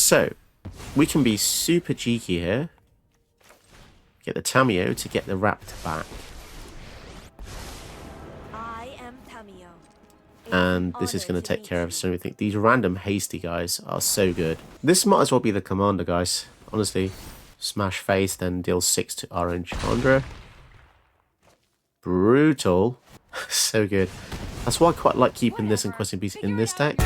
So, we can be super cheeky here. Get the Tamio to get the Raptor back. And this is going to take care of so everything. These random hasty guys are so good. This might as well be the commander, guys. Honestly. Smash face, then deal 6 to orange. Chandra. Brutal. So good. That's why I quite like keeping this and Questing Beast in this deck.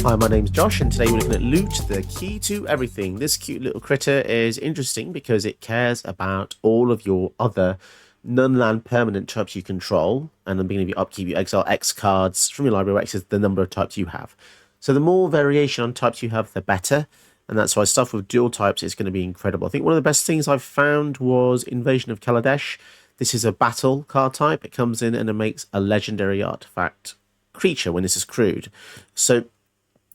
Hi, my name's Josh, and today we're looking at Loot, the key to everything. This cute little critter is interesting because it cares about all of your other non-land permanent types you control, and at the beginning of your upkeep, you exile X cards from your library, where X is the number of types you have. So the more variation on types you have, the better, and that's why stuff with dual types is going to be incredible. I think one of the best things I've found was Invasion of Kaladesh. This is a battle card type. It comes in and it makes a legendary artifact creature when this is crewed. So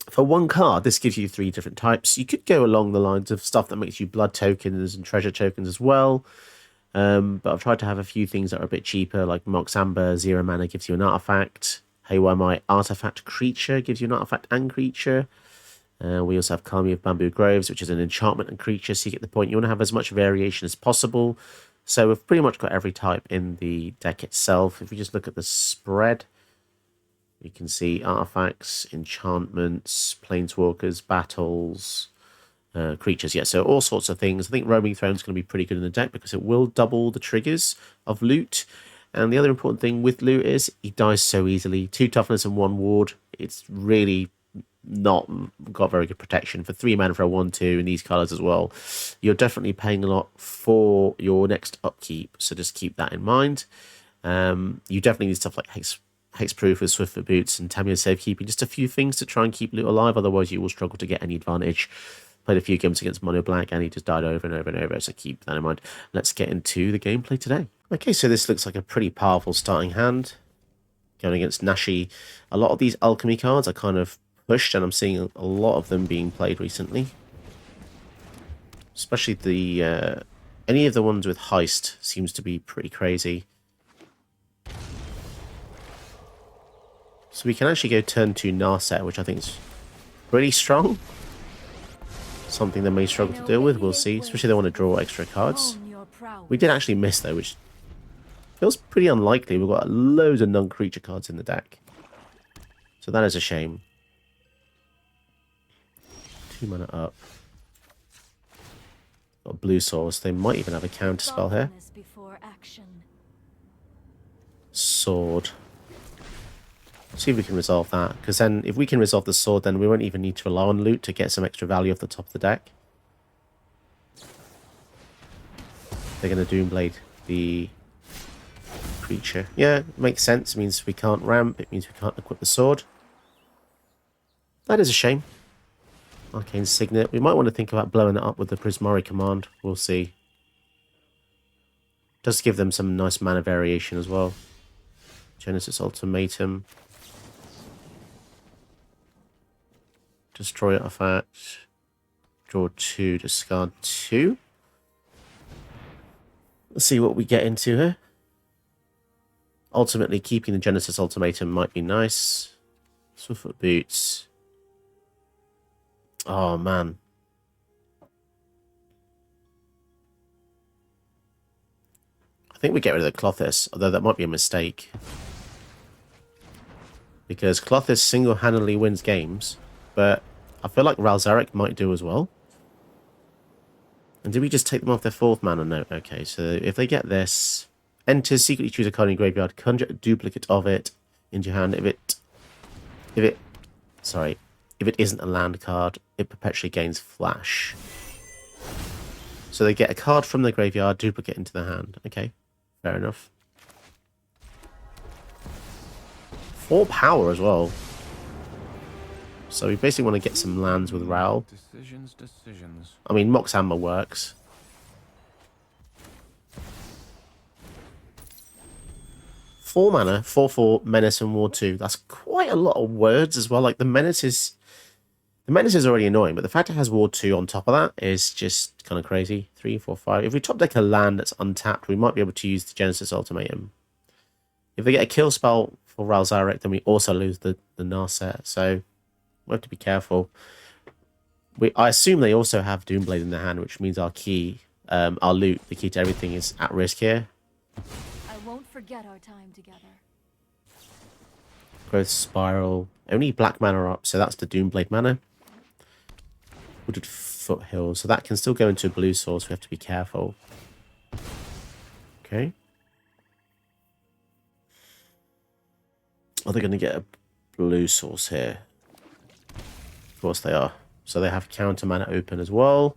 for one card, this gives you 3 different types. You could go along the lines of stuff that makes you blood tokens and treasure tokens as well. But I've tried to have a few things that are a bit cheaper, like Mox Amber, 0 mana gives you an artifact. Haywire My Artifact Creature gives you an artifact and creature. We also have Kami of Bamboo Groves, which is an enchantment and creature, so you get the point. You want to have as much variation as possible. So we've pretty much got every type in the deck itself. If we just look at the spread, you can see artifacts, enchantments, planeswalkers, battles, creatures. Yeah, so all sorts of things. I think Roaming Throne is going to be pretty good in the deck because it will double the triggers of Loot. And the other important thing with Loot is he dies so easily. 2 toughness and 1 ward. It's really not got very good protection. For 3 mana for a 1/2 in these colours as well, you're definitely paying a lot for your next upkeep. So just keep that in mind. You definitely need stuff like Hexproof with Swiftfoot Boots and Tamio Safekeeping, just a few things to try and keep Loot alive, otherwise you will struggle to get any advantage. Played a few games against Mono Black and he just died over and over and over, so keep that in mind. Let's get into the gameplay today. Okay, so this looks like a pretty powerful starting hand. Going against Nashy. A lot of these alchemy cards are kind of pushed, and I'm seeing a lot of them being played recently. Especially the any of the ones with Heist seems to be pretty crazy. So we can actually go turn 2 Narset, which I think is pretty strong. Something they may struggle to deal with, we'll see. Especially if they want to draw extra cards. We did actually miss though, which feels pretty unlikely. We've got loads of non-creature cards in the deck. So that is a shame. 2 mana up. Got blue source. They might even have a counter spell here. Sword. See if we can resolve that, because then if we can resolve the sword, then we won't even need to rely on Loot to get some extra value off the top of the deck. They're going to Doomblade the creature. Yeah, it makes sense. It means we can't ramp. It means we can't equip the sword. That is a shame. Arcane Signet. We might want to think about blowing it up with the Prismari command. We'll see. Does give them some nice mana variation as well. Genesis Ultimatum. Destroy artifact. Draw 2, discard 2. Let's see what we get into here. Ultimately, keeping the Genesis Ultimatum might be nice. Swiftfoot Boots. Oh, man. I think we get rid of the Clothis, although that might be a mistake. Because Clothis single-handedly wins games, but I feel like Ralzarek might do as well. And did we just take them off their 4th mana? No. Okay, so if they get this, enter, secretly choose a card in your graveyard, conjure a duplicate of it into your hand. If it isn't a land card, it perpetually gains flash. So they get a card from the graveyard, duplicate into the hand. Okay, fair enough. 4 power as well. So we basically want to get some lands with Ral. Decisions. I mean, Mox Amber works. Four mana, 4/4, Menace and War 2. That's quite a lot of words as well. Like the Menace is already annoying, but the fact it has War 2 on top of that is just kind of crazy. 3, 4, 5. If we top deck a land that's untapped, we might be able to use the Genesis Ultimatum. If they get a kill spell for Ralzarek, then we also lose the Narset. So we have to be careful. I assume they also have Doomblade in their hand, which means our key, our loot, the key to everything is at risk here. I won't forget our time together. Growth Spiral. Only black mana up, so that's the Doomblade mana. Wooded Foothill, so that can still go into a blue source. We have to be careful. Okay. Are they going to get a blue source here? Of course they are. So they have counter mana open as well.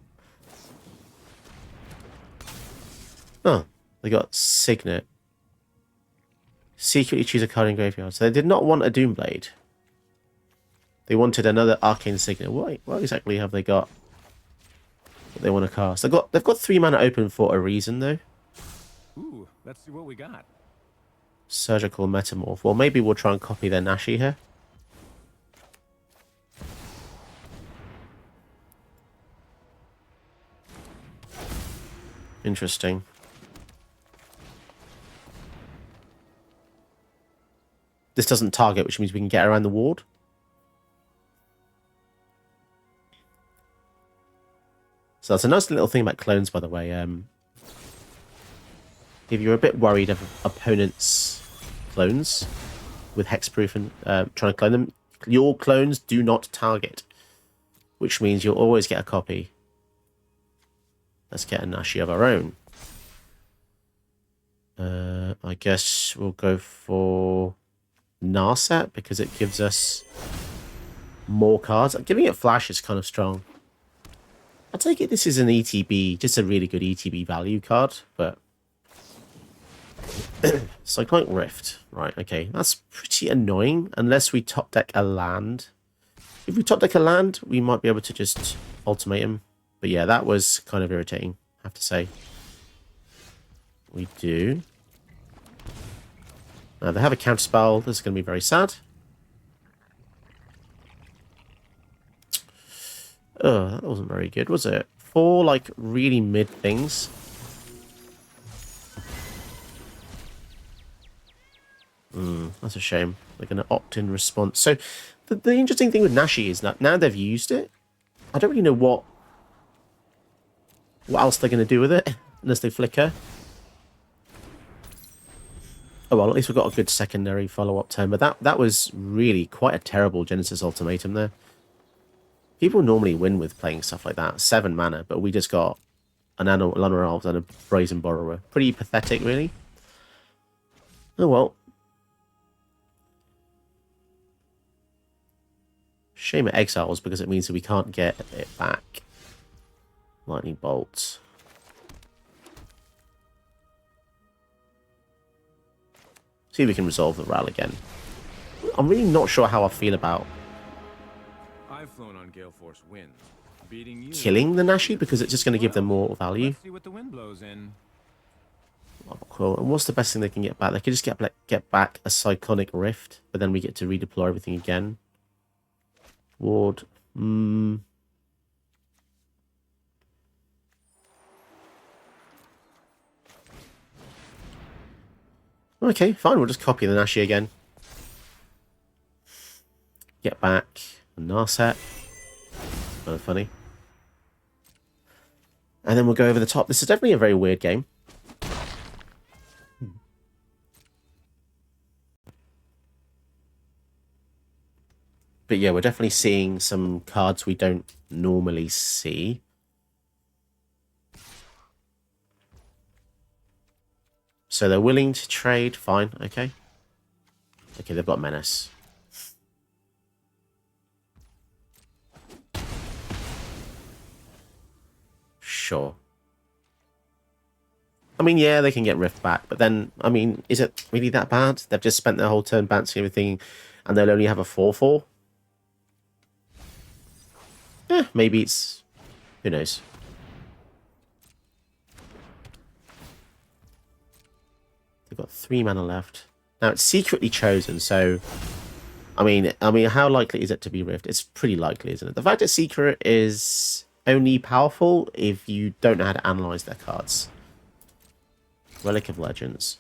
Oh, they got Signet. Secretly choose a card in graveyard. So they did not want a Doomblade. They wanted another Arcane Signet. What exactly have they got that they want to cast? They've got 3 mana open for a reason though. Ooh, let's see what we got. Surgical Metamorph. Well, maybe we'll try and copy their Nashy here. Interesting. This doesn't target, which means we can get around the ward. So that's a nice little thing about clones, by the way. If you're a bit worried of opponents' clones with hexproof and trying to clone them, your clones do not target, which means you'll always get a copy. Let's get a Nashy of our own. I guess we'll go for Narset because it gives us more cards. Giving it Flash is kind of strong. I take it this is an ETB, just a really good ETB value card, but Cyclonic Rift. Right, okay. That's pretty annoying unless we top deck a land. If we top deck a land, we might be able to just ultimate him. But yeah, that was kind of irritating, I have to say. We do. Now they have a counter spell. This is going to be very sad. Oh, that wasn't very good, was it? 4, like, really mid things. That's a shame. They're going to opt in response. So, the interesting thing with Nashy is that now they've used it, I don't really know what else they're going to do with it, unless they flicker. Oh well, at least we've got a good secondary follow-up turn, but that was really quite a terrible Genesis Ultimatum there. People normally win with playing stuff like that. 7 mana, but we just got an Elves and a Brazen Borrower. Pretty pathetic, really. Oh well. Shame it exiles because it means that we can't get it back. Lightning Bolt. See if we can resolve the Ral again. I'm really not sure how I feel about I've flown on Gale Force winds, beating you. Killing the Nashy because it's just going to give them more value. Let's see what the wind blows in. Oh, cool. And what's the best thing they can get back? They could just get back a Cyclonic Rift, but then we get to redeploy everything again. Ward. Okay, fine. We'll just copy the Nashy again. Get back a Narset. Kind of funny. And then we'll go over the top. This is definitely a very weird game. But yeah, we're definitely seeing some cards we don't normally see. So they're willing to trade. Fine, okay. Okay, they've got Menace. Sure. I mean, yeah, they can get Rift back, but then, I mean, is it really that bad? They've just spent their whole turn bouncing everything, and they'll only have a 4/4? Maybe it's... Who knows? They've got 3 mana left. Now, it's secretly chosen, so... I mean, how likely is it to be Rift? It's pretty likely, isn't it? The fact it's secret is only powerful if you don't know how to analyze their cards. Relic of Legends.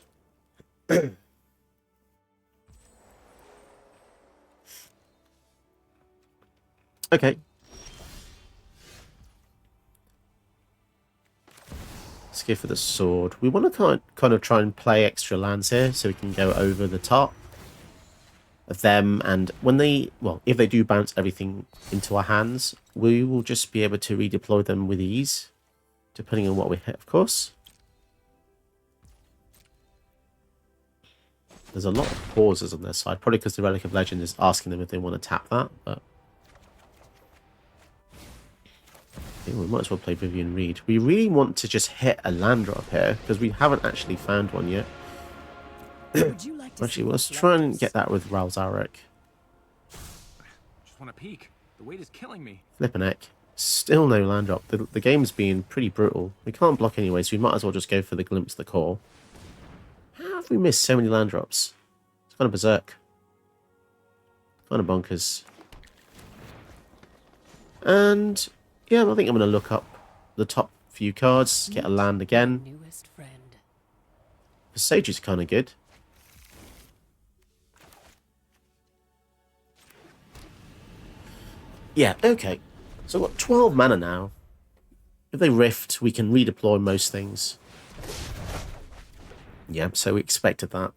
Okay. Let's go for the sword. We want to kind of try and play extra lands here so we can go over the top of them. And when they, well, if they do bounce everything into our hands, we will just be able to redeploy them with ease, depending on what we hit, of course. There's a lot of pauses on their side, probably because the Relic of Legend is asking them if they want to tap that, but I think we might as well play Vivian Reed. We really want to just hit a land drop here, because we haven't actually found one yet. Would you like to Actually, see let's the try and flatters? get that with Raul Zarek. Just want to peek. The weight is killing me. Flippin' heck. Still no land drop. The game's being pretty brutal. We can't block anyway, so we might as well just go for the Glimpse of the Core. How have we missed so many land drops? It's kind of berserk. Kind of bonkers. And yeah, I think I'm going to look up the top few cards, get a land again. Newest friend. The Sage is kind of good. Yeah, okay. So I've got 12 mana now. If they rift, we can redeploy most things. Yeah, so we expected that.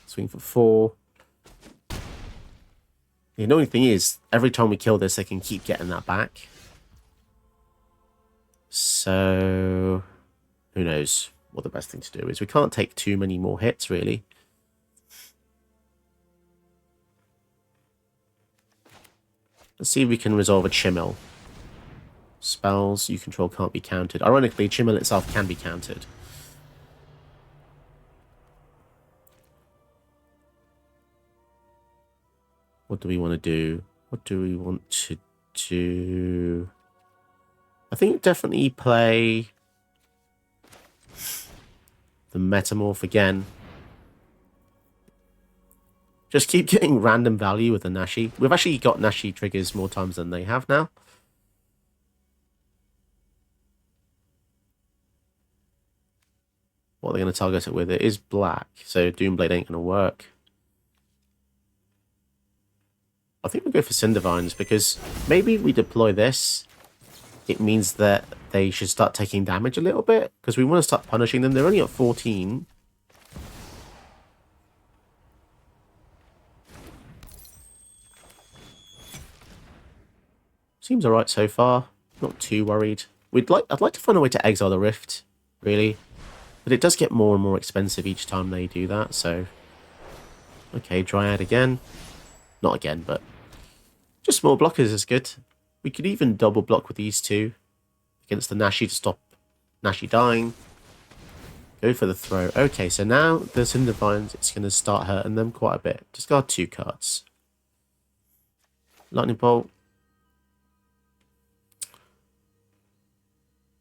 Swing for 4. The annoying thing is, every time we kill this, they can keep getting that back. So, who knows what the best thing to do is. We can't take too many more hits, really. Let's see if we can resolve a Chimil. Spells you control can't be countered. Ironically, Chimil itself can be countered. What do we want to do? What do we want to do? I think definitely play the Metamorph again. Just keep getting random value with the Nashy. We've actually got Nashy triggers more times than they have now. What are they going to target it with? It is black, so Doomblade ain't going to work. I think we'll go for Cindervines, because maybe if we deploy this, it means that they should start taking damage a little bit, because we want to start punishing them. They're only at 14. Seems alright so far. Not too worried. I'd like to find a way to exile the Rift, really. But it does get more and more expensive each time they do that, so... Okay, Dryad again. Not again, but... Just more blockers is good. We could even double block with these two against the Nashy to stop Nashy dying. Go for the throw. Okay, so now the Cindervines, it's going to start hurting them quite a bit. Discard 2 cards. Lightning Bolt.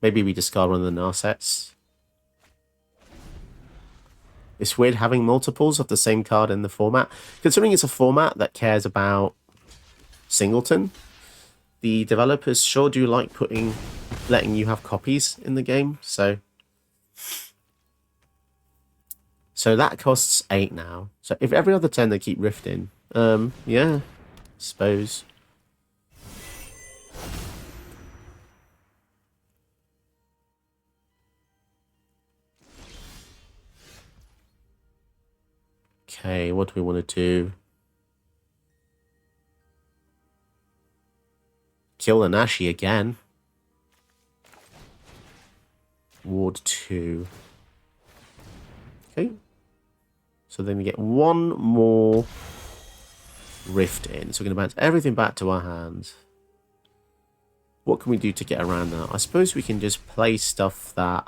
Maybe we discard one of the Narsets. It's weird having multiples of the same card in the format. Considering it's a format that cares about Singleton, the developers sure do like letting you have copies in the game. So that costs 8 now. So if every other turn they keep rifting, yeah, I suppose. Okay, what do we want to do? Kill the Nashy again. Ward 2. Okay. So then we get one more rift in. So we're going to bounce everything back to our hands. What can we do to get around that? I suppose we can just play stuff that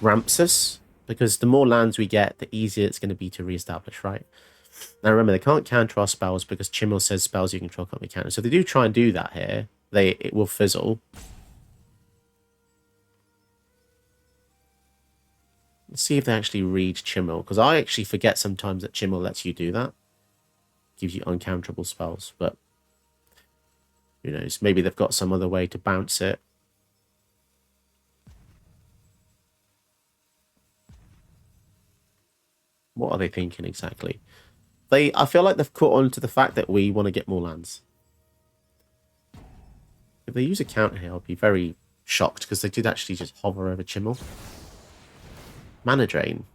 ramps us. Because the more lands we get, the easier it's going to be to reestablish, right? Now remember, they can't counter our spells because Chimil says spells you control can't be countered. So if they do try and do that here, it will fizzle. Let's see if they actually read Chimil, because I actually forget sometimes that Chimil lets you do that. Gives you uncounterable spells, but who knows? Maybe they've got some other way to bounce it. What are they thinking exactly? I feel like they've caught on to the fact that we want to get more lands. If they use a counter here, I'll be very shocked because they did actually just hover over Chimmel. Mana drain.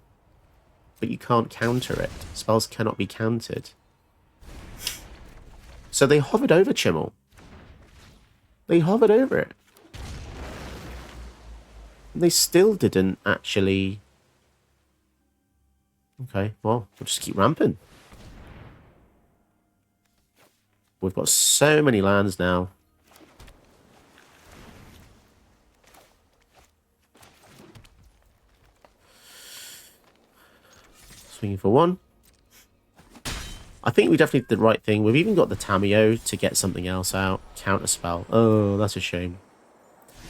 But you can't counter it. Spells cannot be countered. So they hovered over Chimmel. They hovered over it. They still didn't actually... Okay, well, we'll just keep ramping. We've got so many lands now. Swinging for one. I think we definitely did the right thing. We've even got the Tamio to get something else out. Counterspell. Oh, that's a shame.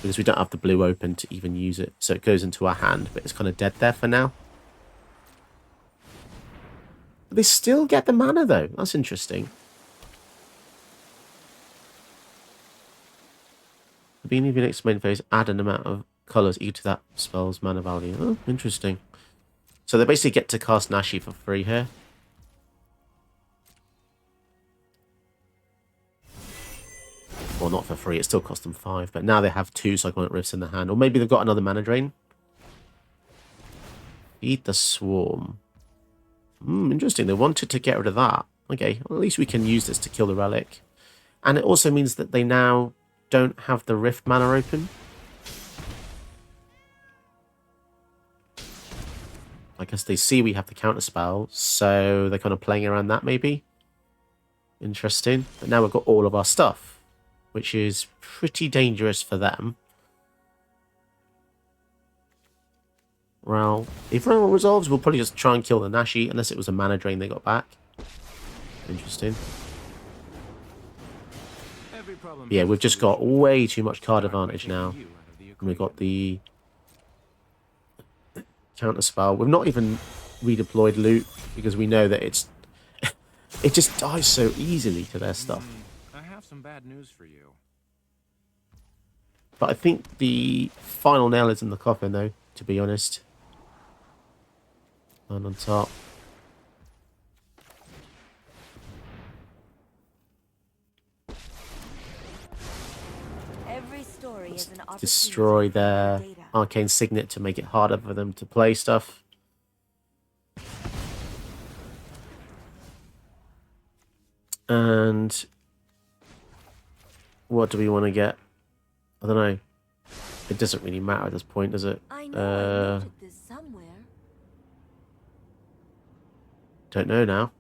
Because we don't have the blue open to even use it. So it goes into our hand, but it's kind of dead there for now. But they still get the mana, though. That's interesting. The beginning of your next main phase, add an amount of colours equal to that spell's mana value. Oh, interesting. So they basically get to cast Nashy for free here. Well, not for free. It still cost them 5. But now they have 2 Cyclonic Rifts in the hand. Or maybe they've got another mana drain. Feed the Swarm. Interesting. They wanted to get rid of that. Okay, well, at least we can use this to kill the Relic. And it also means that they now don't have the Rift mana open. I guess they see we have the counterspell, so they're kind of playing around that maybe. Interesting. But now we've got all of our stuff, which is pretty dangerous for them. Well, if Realm resolves, we'll probably just try and kill the Nashy, unless it was a mana drain they got back. Interesting. Yeah, we've just got way too much card advantage now. And we've got the counterspell. We've not even redeployed loot because we know that it just dies so easily to their stuff. I have some bad news for you. But I think the final nail is in the coffin, though, to be honest. And on top. Every story is an opportunity Destroy for their data. arcane signet to make it harder for them to play stuff. And what do we want to get? I don't know. It doesn't really matter at this point, does it? I know I noted this somewhere. Don't know now.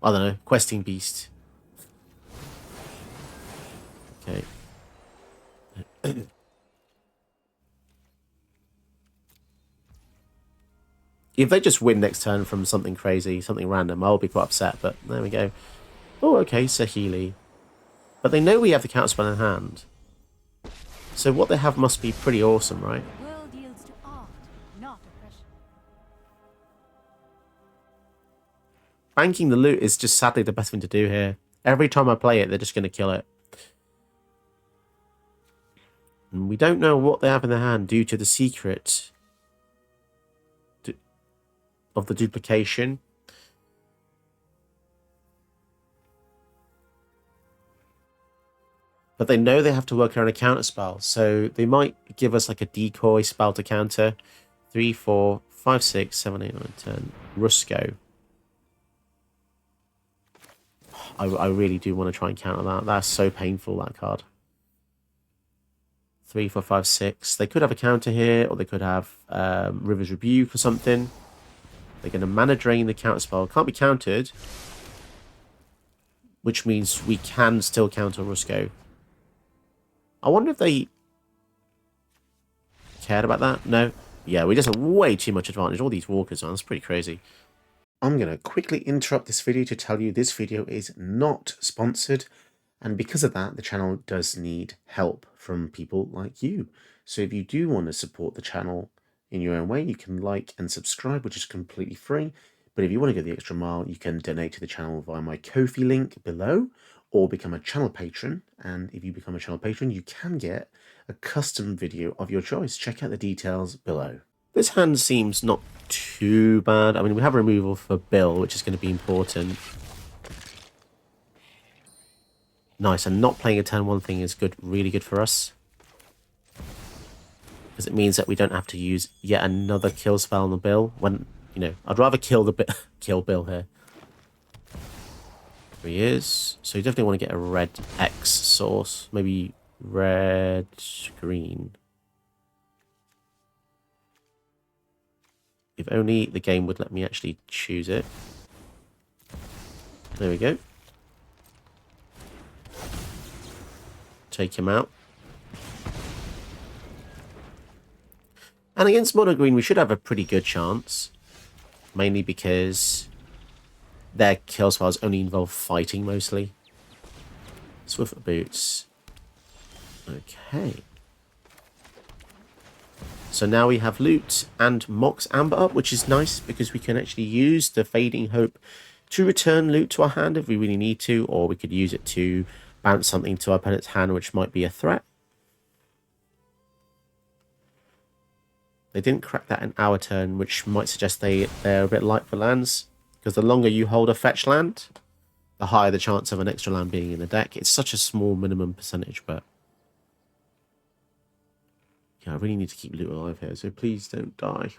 I don't know. Questing beast. Okay. If they just win next turn from something crazy, something random, I'll be quite upset, but there we go. Oh, okay, Sahili. But they know we have the counterspell in hand. So what they have must be pretty awesome, right? The world yields to art, not oppression. Banking the loot is just sadly the best thing to do here. Every time I play it, they're just going to kill it. And we don't know what they have in their hand due to the secret of the duplication. But they know they have to work around a counter spell, so they might give us like a decoy spell to counter. 3, 4, 5, 6, 7, 8, 9, 10. Rusco. I really do want to try and counter that. That's so painful, that card. 3, 4, 5, 6. They could have a counter here, or they could have River's Rebuke or something. They're going to mana drain the counter spell. Can't be countered, which means we can still counter Rusco. I wonder if they cared about that. No. Yeah, we just have way too much advantage. All these walkers, man. That's pretty crazy. I'm going to quickly interrupt this video to tell you this video is not sponsored. And because of that, the channel does need help from people like you. So if you do want to support the channel in your own way, you can like and subscribe, which is completely free. But if you want to go the extra mile, you can donate to the channel via my Ko-fi link below, or become a channel patron. And if you become a channel patron, you can get a custom video of your choice. Check out the details below. This hand seems not too bad. I mean, we have removal for Bill, which is going to be important. Nice, and not playing a turn 1 thing is good, really good for us. Because it means that we don't have to use yet another kill spell on the Bill. When, you know, I'd rather kill the kill Bill here. There he is. So you definitely want to get a red X source. Maybe red, green. If only the game would let me actually choose it. There we go. Take him out. And against mono green, we should have a pretty good chance. Mainly because their kill spells only involve fighting mostly. Swift boots. Okay. So now we have loot and Mox Amber up, which is nice because we can actually use the Fading Hope to return loot to our hand if we really need to, or we could use it to bounce something to our opponent's hand which might be a threat. They didn't crack that in our turn, which might suggest they're a bit light for lands, because the longer you hold a fetch land, the higher the chance of an extra land being in the deck. It's such a small minimum percentage, but yeah, I really need to keep loot alive here, so please don't die.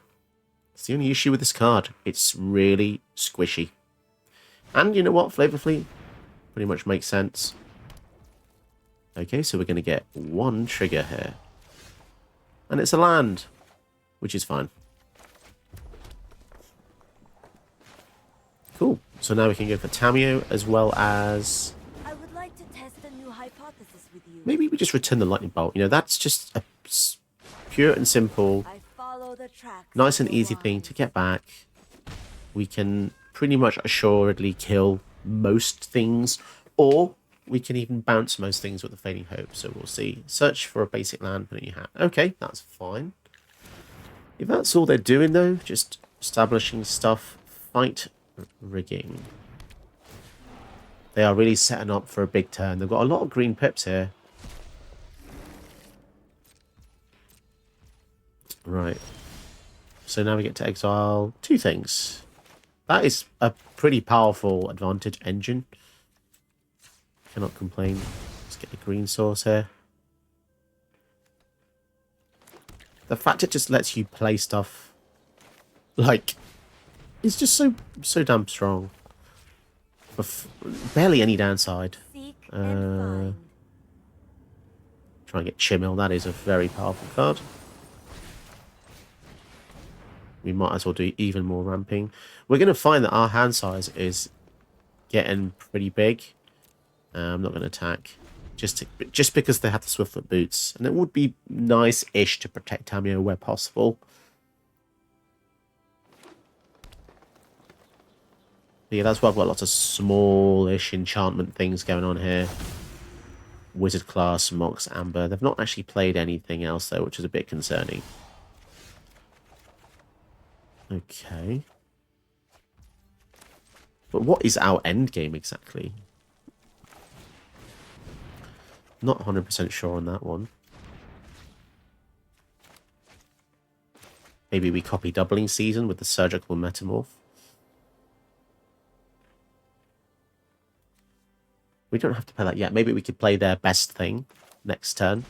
It's the only issue with this card. It's really squishy. And you know what? Flavorfully pretty much makes sense. Okay, so we're going to get 1 trigger here. And it's a land, which is fine. Cool. So now we can go for Tamio as well as... I would like to test a new hypothesis with you. Maybe we just return the lightning bolt. You know, that's just a pure and simple, I follow the tracks nice and of the easy wild. thing to get back. We can pretty much assuredly kill most things, or we can even bounce most things with the Fading Hope. So we'll see. Search for a basic land, put it in your hand. Okay, that's fine. If that's all they're doing, though, just establishing stuff, fight rigging. They are really setting up for a big turn. They've got a lot of green pips here. Right. So now we get to exile 2 things. That is a pretty powerful advantage engine. Cannot complain. Let's get the green source here. The fact it just lets you play stuff, like, it's just so damn strong. Barely any downside. Seek and find. Try and get Chimil. That is a very powerful card. We might as well do even more ramping. We're going to find that our hand size is getting pretty big. I'm not going to attack. Just because they have the Swiftfoot boots. And it would be nice-ish to protect Tamio where possible. But yeah, that's why I've got lots of small-ish enchantment things going on here. Wizard class, Mox, Amber. They've not actually played anything else, though, which is a bit concerning. Okay. But what is our end game exactly? Not 100% sure on that one. Maybe we copy Doubling Season with the Surgical Metamorph. We don't have to play that yet. Maybe we could play their best thing next turn.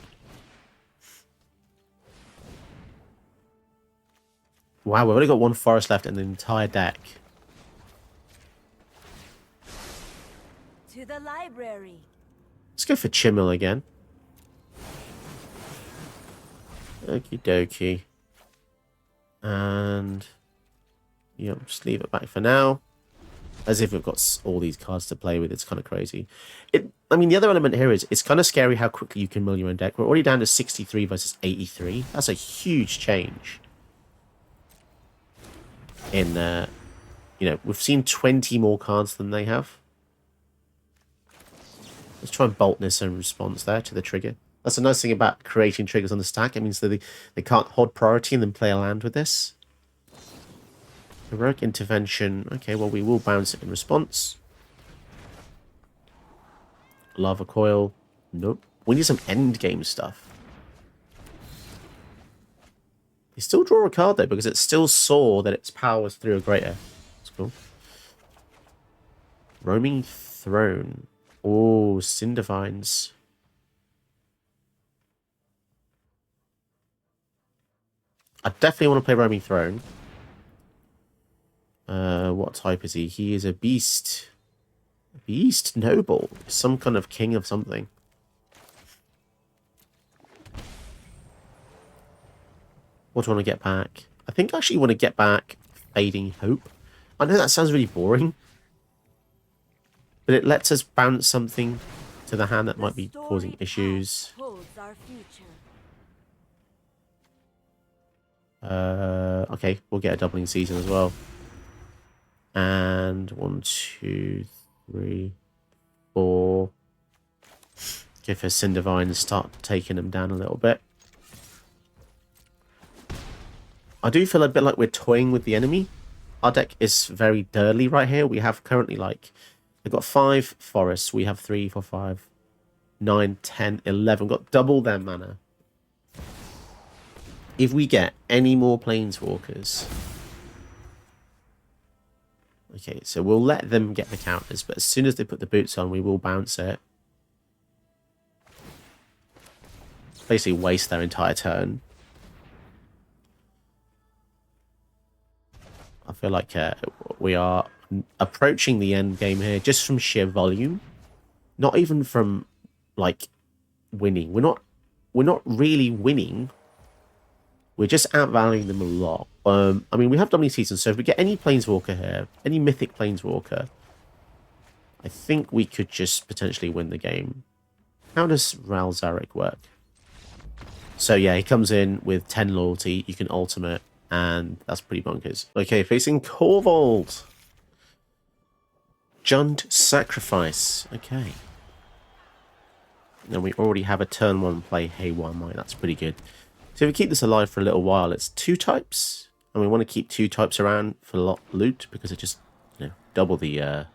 Wow, we've only got 1 forest left in the entire deck. To the library. Let's go for Chimil again. Okie dokie. And yeah, just leave it back for now. As if we've got all these cards to play with. It's kind of crazy. I mean, the other element here is it's kind of scary how quickly you can mill your own deck. We're already down to 63 versus 83. That's a huge change. In, you know, we've seen 20 more cards than they have. Let's try and boldness and response there to the trigger. That's the nice thing about creating triggers on the stack. It means that they can't hold priority and then play a land with this. Heroic Intervention. Okay, well, we will bounce it in response. Lava Coil. Nope. We need some endgame stuff. You still draw a card though, because it still saw that its power was through a greater. That's cool. Roaming Throne. Oh, Cindervines. I definitely want to play Roaming Throne. What type is he? He is a beast. A beast noble. Some kind of king of something. What do I want to get back? I think I actually want to get back Fading Hope. I know that sounds really boring, but it lets us bounce something to the hand that might be causing issues. Holds our future. Okay, we'll get a doubling season as well. And 1, 2, 3, 4. Go for Cindervine and start taking them down a little bit. I do feel a bit like we're toying with the enemy. Our deck is very dirty right here. We have currently like... We've got 5 forests. We have 3, 4, 5, 9, 10, 11. We've got double their mana. If we get any more Planeswalkers... Okay, so we'll let them get the counters, but as soon as they put the boots on, we will bounce it. Basically waste their entire turn. I feel like we are approaching the end game here just from sheer volume. Not even from, like, winning. We're not really winning. We're just outvaluing them a lot. I mean, we have doubling season, so if we get any Planeswalker here, any Mythic Planeswalker, I think we could just potentially win the game. How does Ral Zarek work? So yeah, he comes in with 10 loyalty, you can ultimate, and that's pretty bonkers. Okay, facing Corval. Jund Sacrifice. Okay. And we already have a turn 1 play Hay-1 Might. That's pretty good. So if we keep this alive for a little while, it's 2 types. And we want to keep 2 types around for loot, because it just, you know, double the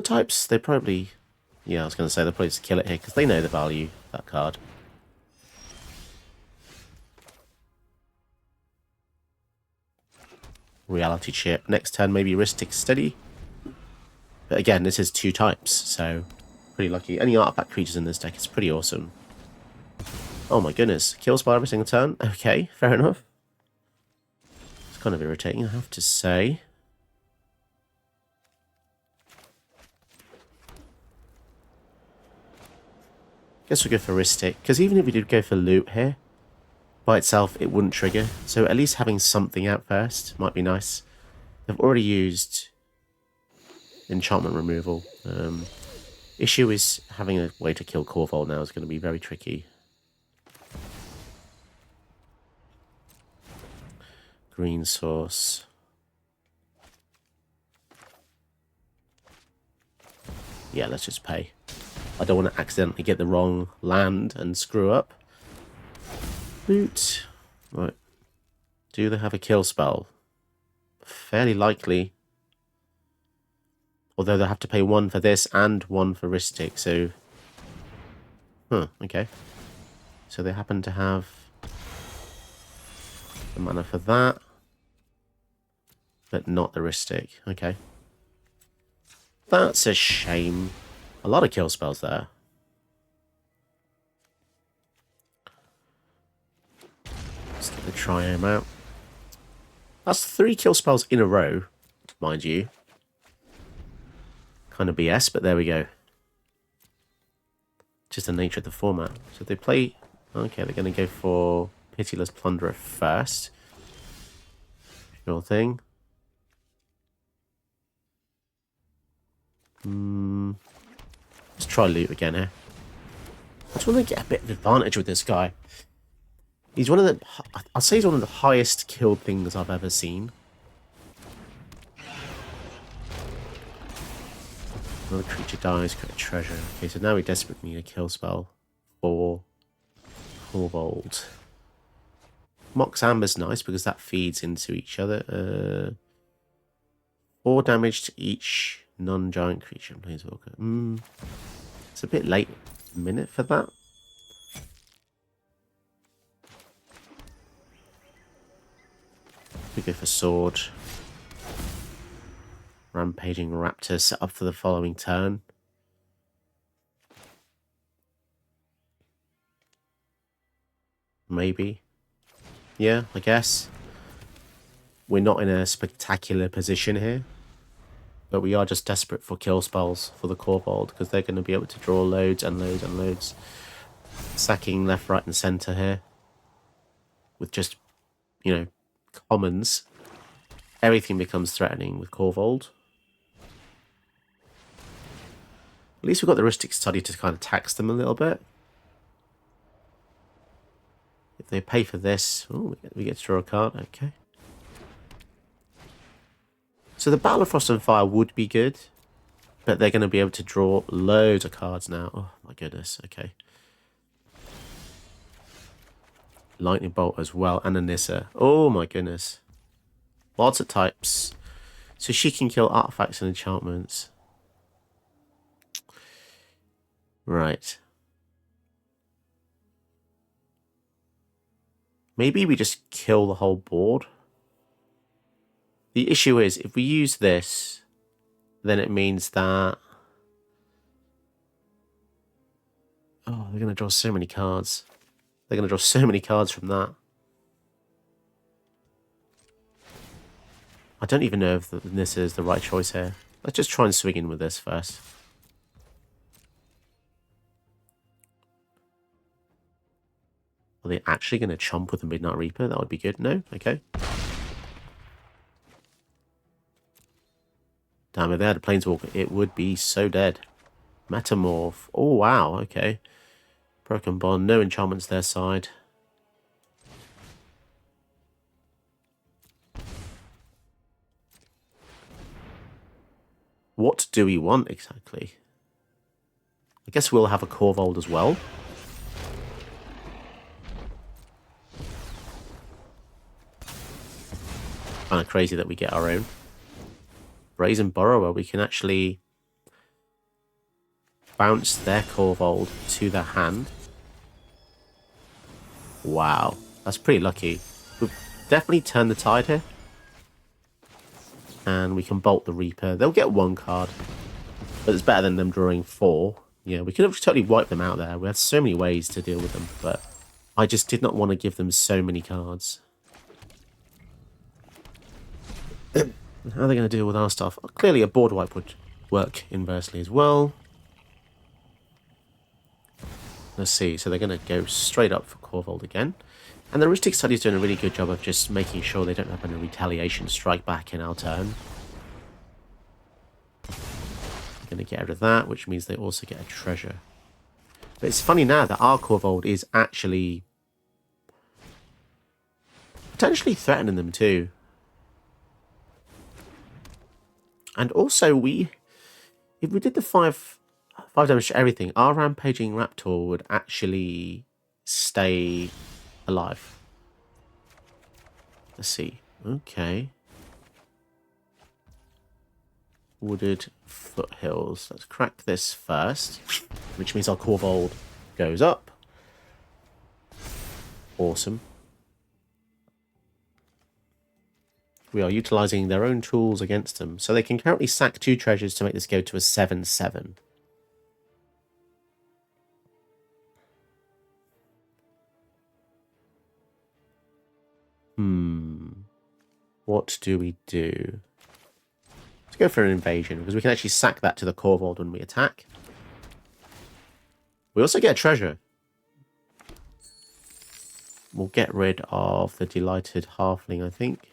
types. They probably... Yeah, I was going to say they'll probably just kill it here, because they know the value of that card. Reality chip. Next turn, maybe Ristic Steady. But again, this is 2 types, so pretty lucky. Any artifact creatures in this deck is pretty awesome. Oh my goodness. Kills by every single turn. Okay, fair enough. It's kind of irritating, I have to say. Guess we'll go for Ristic, because even if we did go for loot here, by itself it wouldn't trigger. So at least having something out first might be nice. They've already used enchantment removal. Issue is having a way to kill Corval now is going to be very tricky. Green source. Yeah, let's just pay. I don't want to accidentally get the wrong land and screw up. Loot. Right. Do they have a kill spell? Fairly likely. Although they'll have to pay 1 for this and 1 for Ristic, so... Huh, okay. So they happen to have the mana for that, but not the Ristic. Okay. That's a shame. A lot of kill spells there. Let's get the triome out. That's 3 kill spells in a row, mind you. Kind of BS, but there we go. Just the nature of the format. So they play... Okay, they're going to go for Pitiless Plunderer first. Sure thing. Let's try loot again here. I just want to get a bit of advantage with this guy. He's one of the... I'd say he's one of the highest killed things I've ever seen. Another creature dies, create a treasure. Okay, so now we desperately need a kill spell for Corval. Mox Amber's nice because that feeds into each other. 4 damage to each non-giant creature and Planeswalker. It's a bit late minute for that. We go for sword. Rampaging Raptor set up for the following turn. Maybe. Yeah, I guess. We're not in a spectacular position here. But we are just desperate for kill spells for the Corval because they're going to be able to draw loads and loads and loads. Sacking left, right and centre here. With just, you know, commons. Everything becomes threatening with Corval. At least we've got the Ristic Study to kind of tax them a little bit. If they pay for this... Oh, we get to draw a card. Okay. So the Battle of Frost and Fire would be good. But they're going to be able to draw loads of cards now. Oh, my goodness. Okay. Lightning Bolt as well. And a Nissa. Oh, my goodness. Lots of types. So she can kill artifacts and enchantments. Right. Maybe we just kill the whole board. The issue is, if we use this, then it means that... Oh, they're going to draw so many cards. They're going to draw so many cards from that. I don't even know if this is the right choice here. Let's just try and swing in with this first. Are they actually going to chomp with the Midnight Reaper? That would be good. No? Okay. Damn, if they had a Planeswalker, it would be so dead. Metamorph. Oh, wow. Okay. Broken Bond. No enchantments their side. What do we want exactly? I guess we'll have a Corval as well. Kind of crazy that we get our own. Brazen Borrower, we can actually bounce their Corval to their hand. Wow, that's pretty lucky. We've definitely turned the tide here. And we can bolt the Reaper. They'll get one card, but it's better than them drawing 4. Yeah, we could have totally wiped them out there. We had so many ways to deal with them, but I just did not want to give them so many cards. How are they going to deal with our stuff? Clearly a board wipe would work inversely as well. Let's see. So they're going to go straight up for Corval again. And the Ristic Study is doing a really good job of just making sure they don't have any retaliation strike back in our turn. Going to get rid of that, which means they also get a treasure. But it's funny now that our Corval is actually potentially threatening them too. And also, if we did the 5 damage to everything, our Rampaging Raptor would actually stay alive. Let's see. Okay. Wooded Foothills. Let's crack this first, which means our Corval goes up. Awesome. We are utilizing their own tools against them. So they can currently sack 2 treasures to make this go to a 7/7. What do we do? Let's go for an invasion, because we can actually sack that to the Corval when we attack. We also get a treasure. We'll get rid of the Delighted Halfling, I think.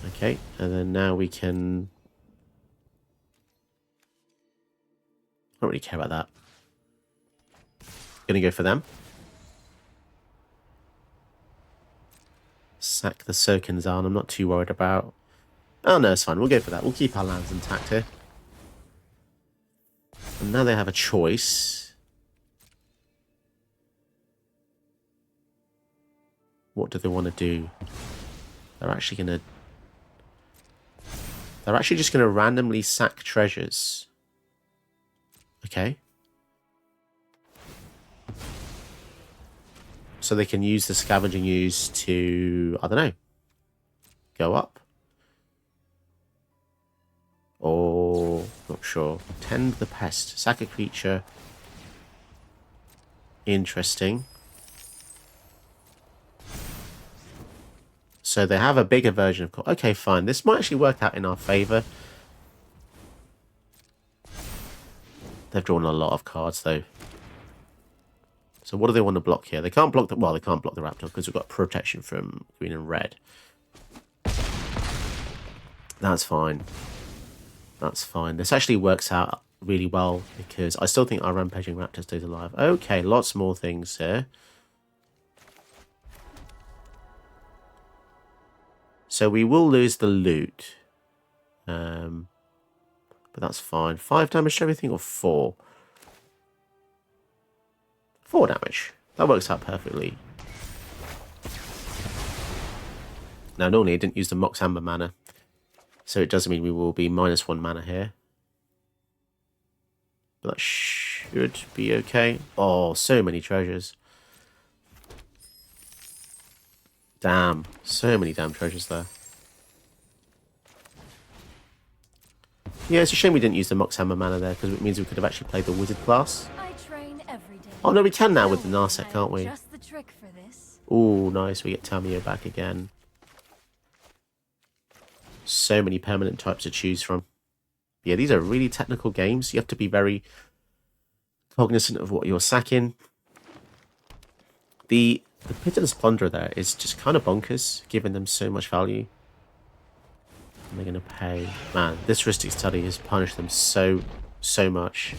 Okay, and then now we can... I don't really care about that. Gonna go for them. Sack the Sokenzan, I'm not too worried about. Oh no, it's fine, we'll go for that. We'll keep our lands intact here. And now they have a choice. What do they want to do? They're actually going to... They're actually just going to randomly sack treasures. Okay. So they can use the scavenging ooze to, I don't know, go up. Or, not sure. Tend the pest. Sack a creature. Interesting. So they have a bigger version of... Okay, fine. This might actually work out in our favour. They've drawn a lot of cards, though. So what do they want to block here? They can't block the... Well, they can't block the Raptor because we've got protection from green and red. That's fine. That's fine. This actually works out really well because I still think our Rampaging Raptor stays alive. Okay, lots more things here. So we will lose the loot. But that's fine. 5 damage to everything or 4? 4 damage. That works out perfectly. Now, normally I didn't use the Mox Amber mana. So it does mean we will be -1 mana here. But that should be okay. Oh, so many treasures. Damn. So many damn treasures there. Yeah, it's a shame we didn't use the Mox Hammer mana there, because it means we could have actually played the Wizard class. I train every day. Oh no, we can now with the Narset, can't we? Just the trick for this. Ooh, nice. We get Tamio back again. So many permanent types to choose from. Yeah, these are really technical games. You have to be very cognizant of what you're sacking. The Pitiless Plunderer there is just kind of bonkers, giving them so much value. And they're going to pay. Man, this Heuristic Study has punished them so much.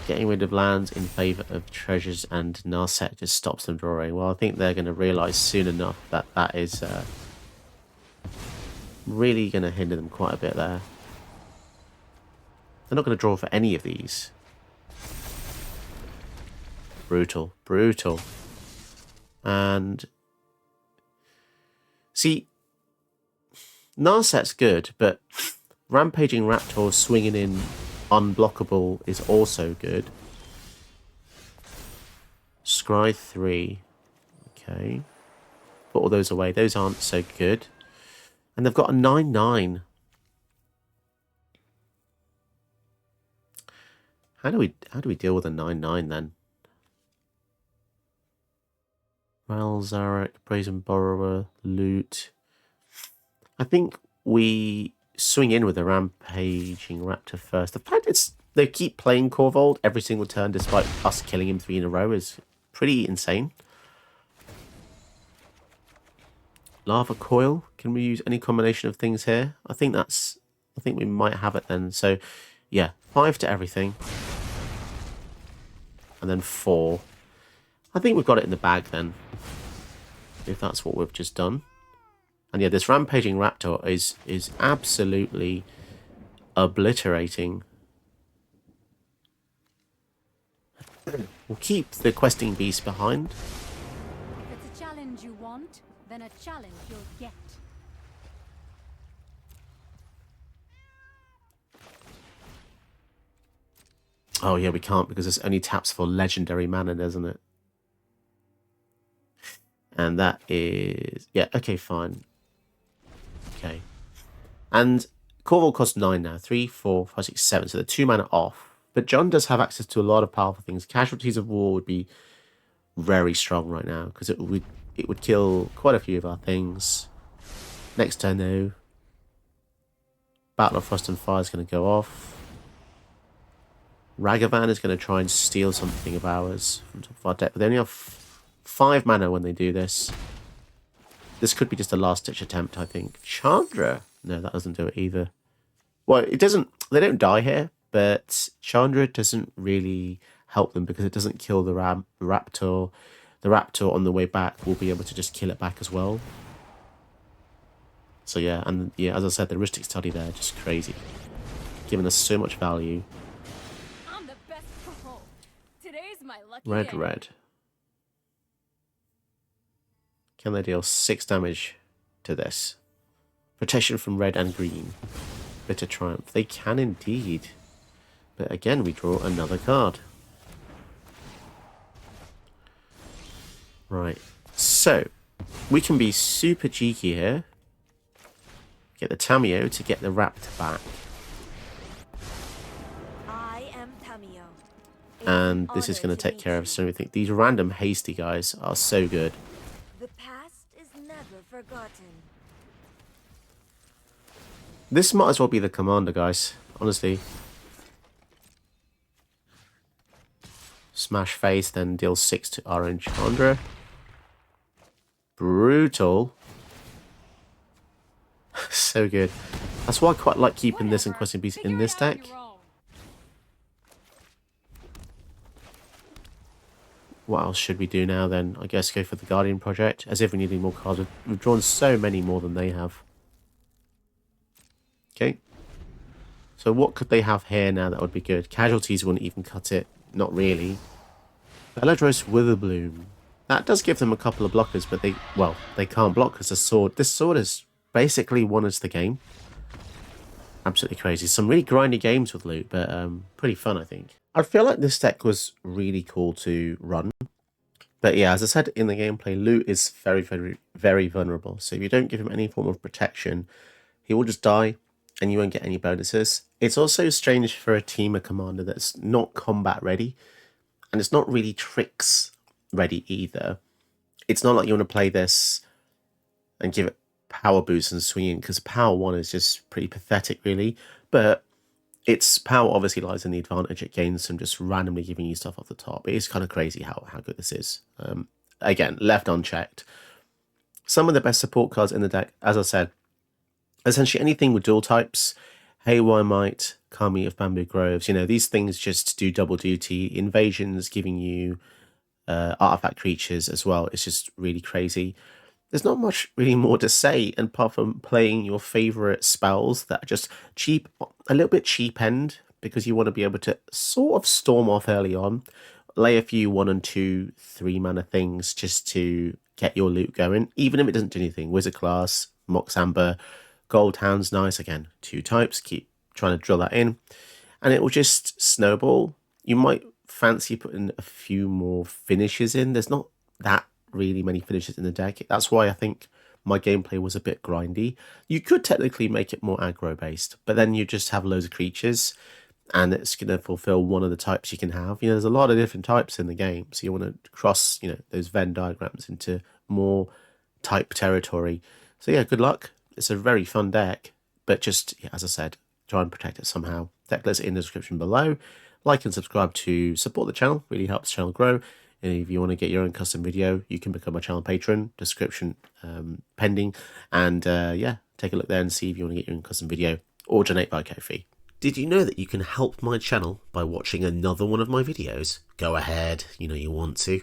Getting rid of lands in favour of treasures and Narset just stops them drawing. Well, I think they're going to realise soon enough that that is really going to hinder them quite a bit there. They're not going to draw for any of these. Brutal. Brutal. And... see... Narset's good, but Rampaging Raptor swinging in unblockable is also good. Scry 3. Okay. Put all those away. Those aren't so good. And they've got a 9/9. How do we deal with a 9/9 then? Ral, Zarek, Brazen Borrower, Loot. I think we swing in with a Rampaging Raptor first. The fact they keep playing Corval every single turn despite us killing him 3 in a row is pretty insane. Lava Coil. Can we use any combination of things here? I think we might have it then. So yeah, 5 to everything. And then 4. I think we've got it in the bag then. If that's what we've just done. And yeah, this Rampaging Raptor is absolutely obliterating. We'll keep the Questing Beast behind. If it's a challenge you want, then a challenge you'll get. Oh yeah, we can't because this only taps for legendary mana, doesn't it? And that is... yeah, okay, fine. Okay. And Corval costs 9 now. 3, 4, 5, 6, 7. So they're 2 mana off. But John does have access to a lot of powerful things. Casualties of War would be very strong right now because it would kill quite a few of our things. Next turn, though, Battle of Frost and Fire is going to go off. Ragavan is going to try and steal something of ours from top of our deck. But they only have 5 mana when they do this. This could be just a last-ditch attempt, I think. Chandra. No, that doesn't do it either. Well, it doesn't... they don't die here, but Chandra doesn't really help them because it doesn't kill the Raptor. The Raptor on the way back will be able to just kill it back as well. So yeah, and yeah, as I said, the Heuristic Study there, just crazy. Giving us so much value. I'm the best pro. Today's my lucky Red, day. red. Can they deal 6 damage to this? Protection from red and green. Bitter Triumph. They can indeed. But again, we draw another card. Right. So, we can be super cheeky here. Get the Tamio to get the Raptor back. I am Tamio. And this is going to take care of so everything. These random hasty guys are so good. The past is never forgotten. This might as well be the commander, guys. Honestly. Smash face, then deal 6 to orange. Andra. Brutal. So good. That's why I quite like keeping this and questing beast in this deck. What else should we do now then? I guess go for the Guardian project. As if we need any more cards. We've drawn so many more than they have. Okay. So what could they have here now that would be good? Casualties wouldn't even cut it. Not really. Beladros Witherbloom. That does give them a couple of blockers, but they can't block because the sword. This sword has basically won us the game. Absolutely crazy. Some really grindy games with loot, but pretty fun, I think. I feel like this deck was really cool to run. But yeah, as I said in the gameplay, loot is very, very, very vulnerable. So if you don't give him any form of protection, he will just die and you won't get any bonuses. It's also strange for a teamer commander that's not combat ready. And it's not really tricks ready either. It's not like you want to play this and give it power boost and swing in, because power 1 is just pretty pathetic, really. But its power obviously lies in the advantage it gains from just randomly giving you stuff off the top. It is kind of crazy how good this is. Again, left unchecked. Some of the best support cards in the deck, as I said, essentially anything with dual types. Haywire Might, Kami of Bamboo Groves, these things just do double duty. Invasions giving you artifact creatures as well. It's just really crazy. There's not much really more to say apart from playing your favorite spells that are just cheap, a little bit cheap end, because you want to be able to sort of storm off early on, lay a few 1 and 2, 3 mana things just to get your loot going, even if it doesn't do anything. Wizard Class, Mox Amber, Gold Hound's nice. Again, 2 types, keep trying to drill that in, and it will just snowball. You might fancy putting a few more finishes in. There's not that really many finishes in the deck. That's why I think my gameplay was a bit grindy. You could technically make it more aggro based, but then you just have loads of creatures and it's going to fulfill one of the types you can have. There's a lot of different types in the game, so you want to cross those Venn diagrams into more type territory. So yeah, good luck. It's a very fun deck, but just as I said, try and protect it somehow. Deck list in the description below. Like and subscribe to support the channel, really helps the channel grow. And if you want to get your own custom video, you can become a channel patron, description pending. And yeah, take a look there and see if you want to get your own custom video or donate by Ko-fi. Did you know that you can help my channel by watching another one of my videos? Go ahead, you want to.